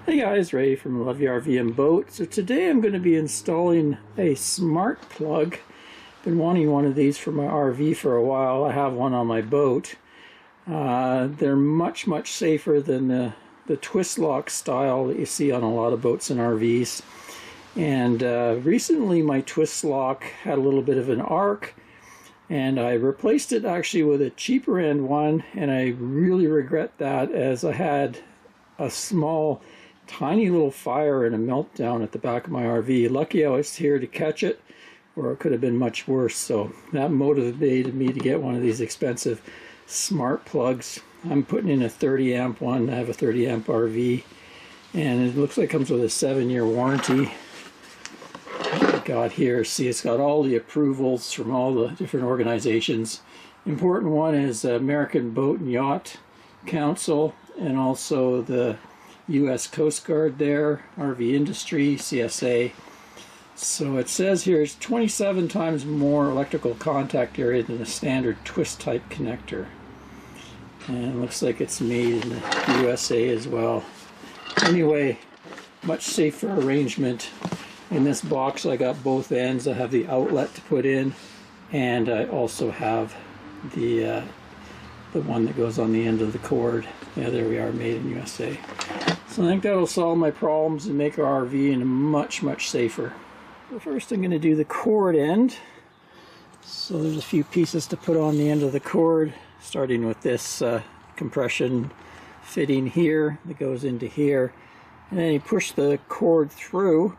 Hey guys, Ray from Love Your RV and Boat. So today I'm going to be installing a smart plug. Been wanting one of these for my RV for a while. I have one on my boat. They're much safer than the twist lock style that you see on a lot of boats and RVs. And recently my twist lock had a little bit of an arc, and I replaced it actually with a cheaper end one, and I really regret that, as I had a small tiny little fire and a meltdown at the back of my RV. Lucky I was here to catch it, or it could have been much worse. So that motivated me to get one of these expensive smart plugs. I'm putting in a 30 amp one. I have a 30 amp RV, and it looks like it comes with a 7-year warranty. What I got here, see, it's got all the approvals from all the different organizations. Important one is American Boat and Yacht Council, and also the U.S. Coast Guard there, RV Industry, CSA. So it says here it's 27 times more electrical contact area than a standard twist type connector. And it looks like it's made in the USA as well. Anyway, much safer arrangement. In this box I got both ends. I have the outlet to put in, and I also have the one that goes on the end of the cord. Yeah, there we are, made in USA. So I think that'll solve my problems and make our RV much safer. So first I'm going to do the cord end. So there's a few pieces to put on the end of the cord, starting with this compression fitting here that goes into here. And then you push the cord through.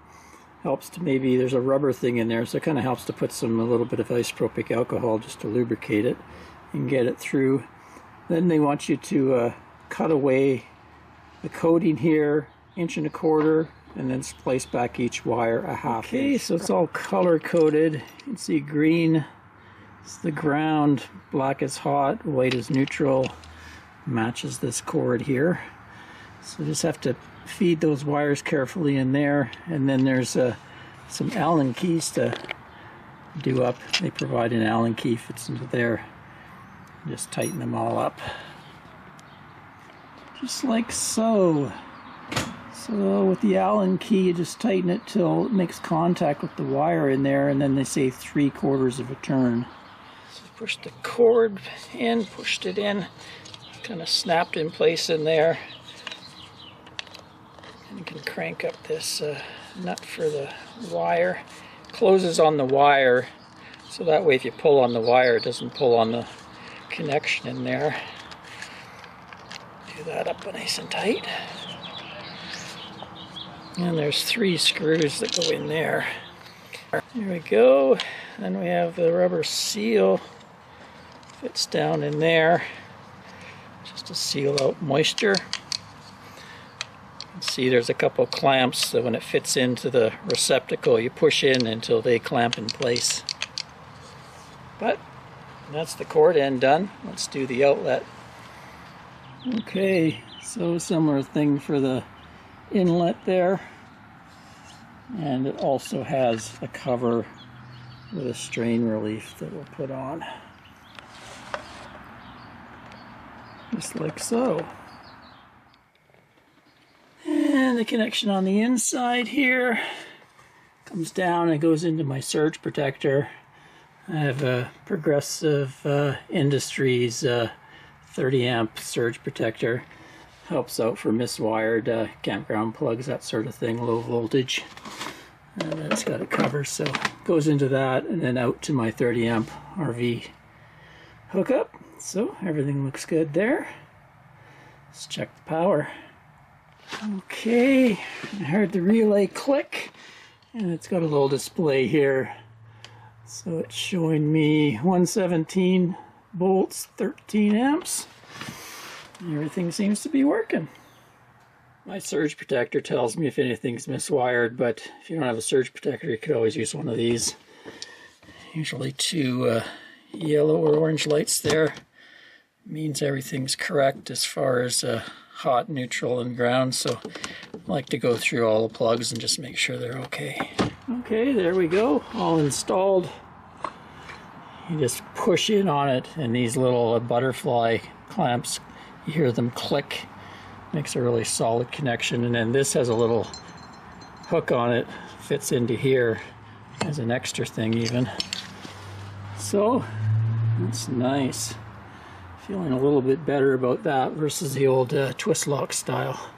Helps to, maybe there's a rubber thing in there, so it kind of helps to put a little bit of isopropic alcohol just to lubricate it and get it through. Then they want you to cut away the coating here, 1.25 inches, and then splice back each wire a 1/2 inch. Okay, so it's all color coded. You can see green is the ground, black is hot, white is neutral. Matches this cord here. So just have to feed those wires carefully in there, and then there's some Allen keys to do up. They provide an Allen key, fits into there. Just tighten them all up, just like so. So with the Allen key, you just tighten it till it makes contact with the wire in there, and then they say 3/4 of a turn. So push the cord in, pushed it in, kind of snapped in place in there. And you can crank up this nut for the wire. Closes on the wire, so that way if you pull on the wire, it doesn't pull on the connection in there. Do that up nice and tight. And there's 3 screws that go in there. There we go. Then we have the rubber seal. Fits down in there just to seal out moisture. See, there's a couple clamps, so when it fits into the receptacle, you push in until they clamp in place. But that's the cord end done. Let's do the outlet. Okay, so similar thing for the inlet there, and it also has a cover with a strain relief that we'll put on, just like so. And the connection on the inside here comes down and goes into my surge protector. I have a Progressive Industries 30 amp surge protector. Helps out for miswired campground plugs, that sort of thing, low voltage. And it's got a cover, so it goes into that and then out to my 30 amp RV hookup. So everything looks good there. Let's check the power. Okay, I heard the relay click, and it's got a little display here. So it's showing me 117 volts, 13 amps. Everything seems to be working. My surge protector tells me if anything's miswired, but if you don't have a surge protector, you could always use one of these. Usually 2 yellow or orange lights there. Means everything's correct as far as hot, neutral, and ground. So I like to go through all the plugs and just make sure they're okay. Okay, there we go, all installed. You just push in on it, and these little butterfly clamps, you hear them click Makes a really solid connection. And then this has a little hook on it, fits into here as an extra thing even. So that's nice. Feeling a little bit better about that versus the old twist lock style.